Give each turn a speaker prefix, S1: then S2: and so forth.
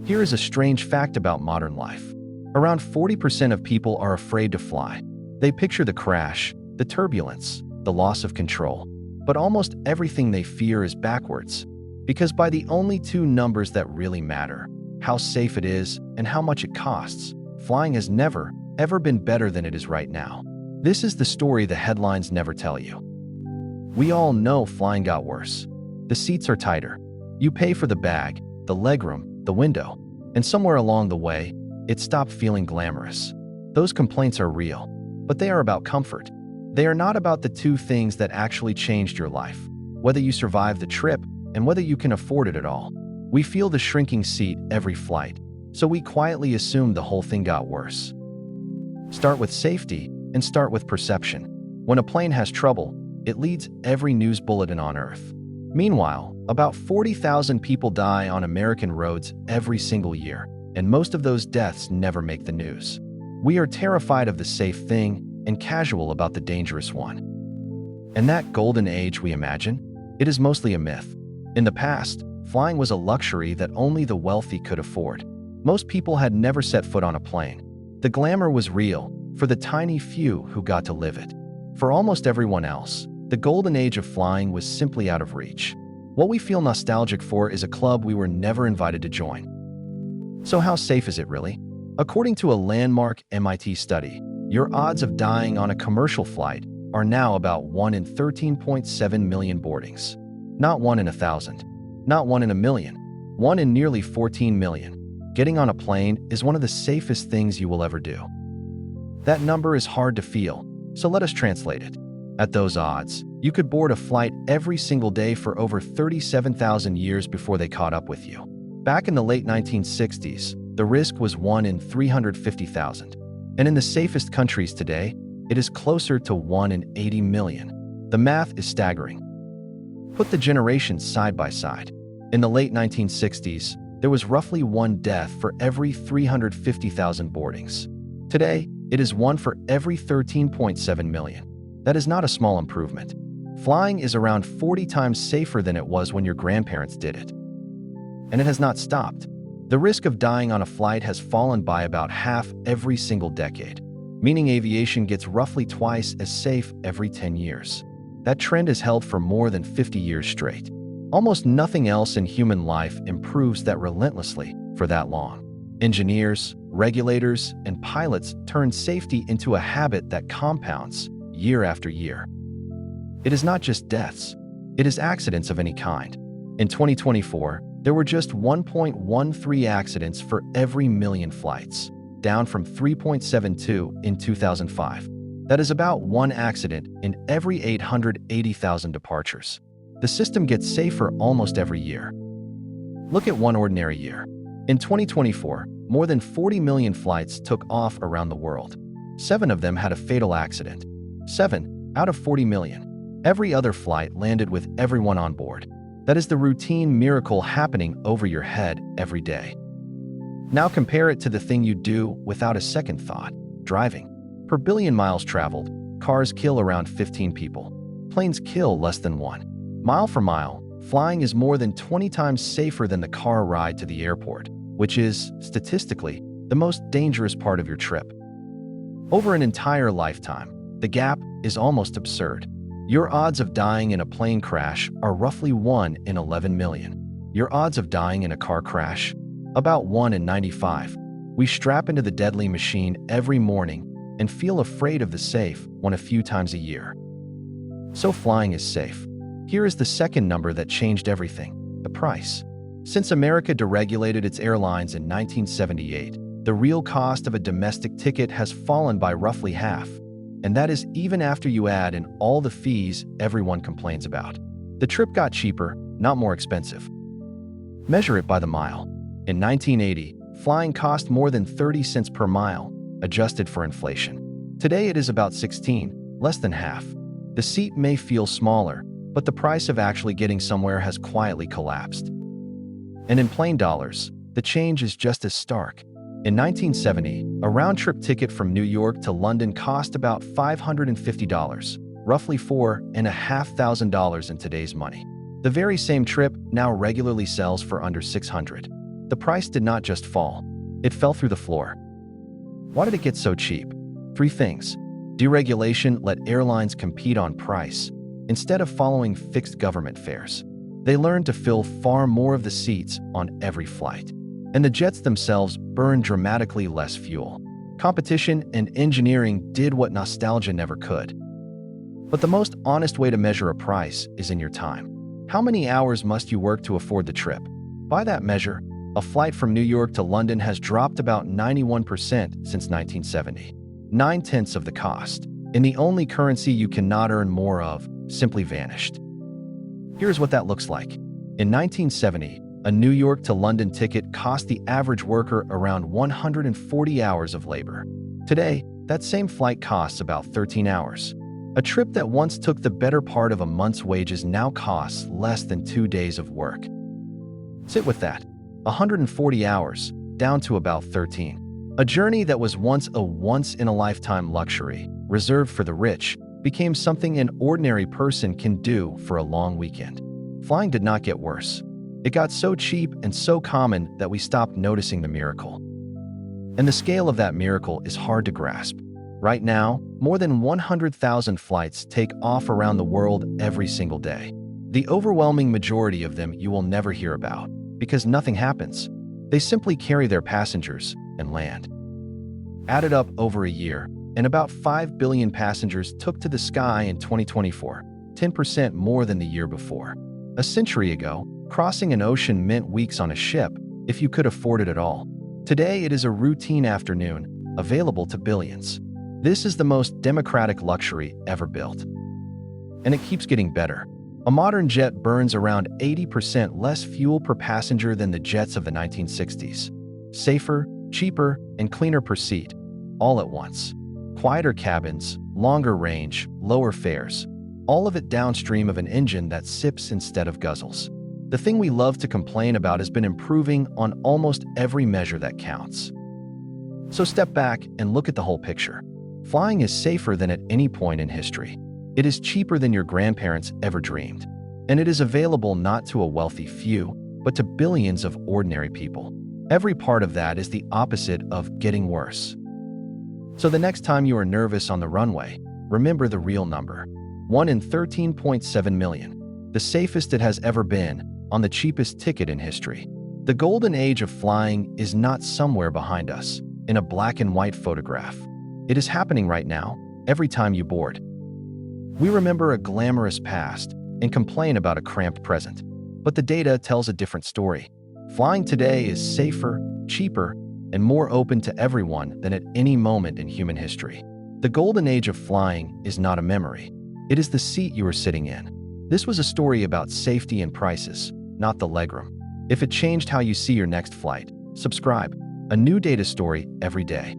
S1: Here is a strange fact about modern life. Around 40% of people are afraid to fly. They picture the crash, the turbulence, the loss of control. But almost everything they fear is backwards. Because by the only two numbers that really matter, how safe it is and how much it costs, flying has never, ever been better than it is right now. This is the story the headlines never tell you. We all know flying got worse. The seats are tighter. You pay for the bag, the legroom, the window, and somewhere along the way, it stopped feeling glamorous. Those complaints are real, but they are about comfort. They are not about the two things that actually changed your life, whether you survived the trip and whether you can afford it at all. We feel the shrinking seat every flight, so we quietly assume the whole thing got worse. Start with safety and start with perception. When a plane has trouble, it leads every news bulletin on Earth. Meanwhile, about 40,000 people die on American roads every single year, and most of those deaths never make the news. We are terrified of the safe thing and casual about the dangerous one. And that golden age we imagine, it is mostly a myth. In the past, flying was a luxury that only the wealthy could afford. Most people had never set foot on a plane. The glamour was real for the tiny few who got to live it. For almost everyone else, the golden age of flying was simply out of reach. What we feel nostalgic for is a club we were never invited to join. So how safe is it really? According to a landmark MIT study, your odds of dying on a commercial flight are now about 1 in 13.7 million boardings. Not 1 in 1,000, not 1 in a million, 1 in nearly 14 million. Getting on a plane is one of the safest things you will ever do. That number is hard to feel, so let us translate it. At those odds, you could board a flight every single day for over 37,000 years before they caught up with you. Back in the late 1960s, the risk was 1 in 350,000. And in the safest countries today, it is closer to 1 in 80 million. The math is staggering. Put the generations side by side. In the late 1960s, there was roughly 1 death for every 350,000 boardings. Today, it is 1 for every 13.7 million. That is not a small improvement. Flying is around 40 times safer than it was when your grandparents did it. And it has not stopped. The risk of dying on a flight has fallen by about half every single decade, meaning aviation gets roughly twice as safe every 10 years. That trend has held for more than 50 years straight. Almost nothing else in human life improves that relentlessly for that long. Engineers, regulators, and pilots turn safety into a habit that compounds year after year. It is not just deaths, it is accidents of any kind. In 2024, there were just 1.13 accidents for every million flights, down from 3.72 in 2005. That is about 1 accident in every 880,000 departures. The system gets safer almost every year. Look at one ordinary year. In 2024, more than 40 million flights took off around the world. 7 of them had a fatal accident. 7 out of 40 million. Every other flight landed with everyone on board. That is the routine miracle happening over your head every day. Now compare it to the thing you do without a second thought, driving. Per billion miles traveled, cars kill around 15 people. Planes kill less than 1. Mile for mile, flying is more than 20 times safer than the car ride to the airport, which is, statistically, the most dangerous part of your trip. Over an entire lifetime, the gap is almost absurd. Your odds of dying in a plane crash are roughly 1 in 11 million. Your odds of dying in a car crash? About 1 in 95. We strap into the deadly machine every morning and feel afraid of the safe one a few times a year. So flying is safe. Here is the second number that changed everything: the price. Since America deregulated its airlines in 1978, the real cost of a domestic ticket has fallen by roughly half. And that is even after you add in all the fees everyone complains about. The trip got cheaper, not more expensive. Measure it by the mile. In 1980, flying cost more than 30 cents per mile, adjusted for inflation. Today it is about 16, less than half. The seat may feel smaller, but the price of actually getting somewhere has quietly collapsed. And in plain dollars, the change is just as stark. In 1970, a round-trip ticket from New York to London cost about $550, roughly $4,500 in today's money. The very same trip now regularly sells for under $600. the price did not just fall. It fell through the floor. Why did it get so cheap? Three things. Deregulation let airlines compete on price instead of following fixed government fares. They learned to fill far more of the seats on every flight. And the jets themselves burned dramatically less fuel. Competition and engineering did what nostalgia never could. But the most honest way to measure a price is in your time. How many hours must you work to afford the trip? By that measure, a flight from New York to London has dropped about 91% since 1970. 9/10 of the cost, and the only currency you cannot earn more of simply vanished. Here's what that looks like. In 1970, a New York to London ticket cost the average worker around 140 hours of labor. Today, that same flight costs about 13 hours. A trip that once took the better part of a month's wages now costs less than 2 days of work. Sit with that. 140 hours, down to about 13. A journey that was once a once-in-a-lifetime luxury, reserved for the rich, became something an ordinary person can do for a long weekend. Flying did not get worse. It got so cheap and so common that we stopped noticing the miracle. And the scale of that miracle is hard to grasp. Right now, more than 100,000 flights take off around the world every single day. The overwhelming majority of them you will never hear about, because nothing happens. They simply carry their passengers and land. Added up over a year, and about 5 billion passengers took to the sky in 2024, 10% more than the year before. A century ago, crossing an ocean meant weeks on a ship, if you could afford it at all. Today, it is a routine afternoon, available to billions. This is the most democratic luxury ever built. And it keeps getting better. A modern jet burns around 80% less fuel per passenger than the jets of the 1960s. Safer, cheaper, and cleaner per seat, all at once. Quieter cabins, longer range, lower fares. All of it downstream of an engine that sips instead of guzzles. The thing we love to complain about has been improving on almost every measure that counts. So step back and look at the whole picture. Flying is safer than at any point in history. It is cheaper than your grandparents ever dreamed. And it is available not to a wealthy few, but to billions of ordinary people. Every part of that is the opposite of getting worse. So the next time you are nervous on the runway, remember the real number. 1 in 13.7 million. The safest it has ever been, on the cheapest ticket in history. The golden age of flying is not somewhere behind us, in a black and white photograph. It is happening right now, every time you board. We remember a glamorous past and complain about a cramped present. But the data tells a different story. Flying today is safer, cheaper, and more open to everyone than at any moment in human history. The golden age of flying is not a memory. It is the seat you are sitting in. This was a story about safety and prices, not the legroom. If it changed how you see your next flight, subscribe. A new data story every day.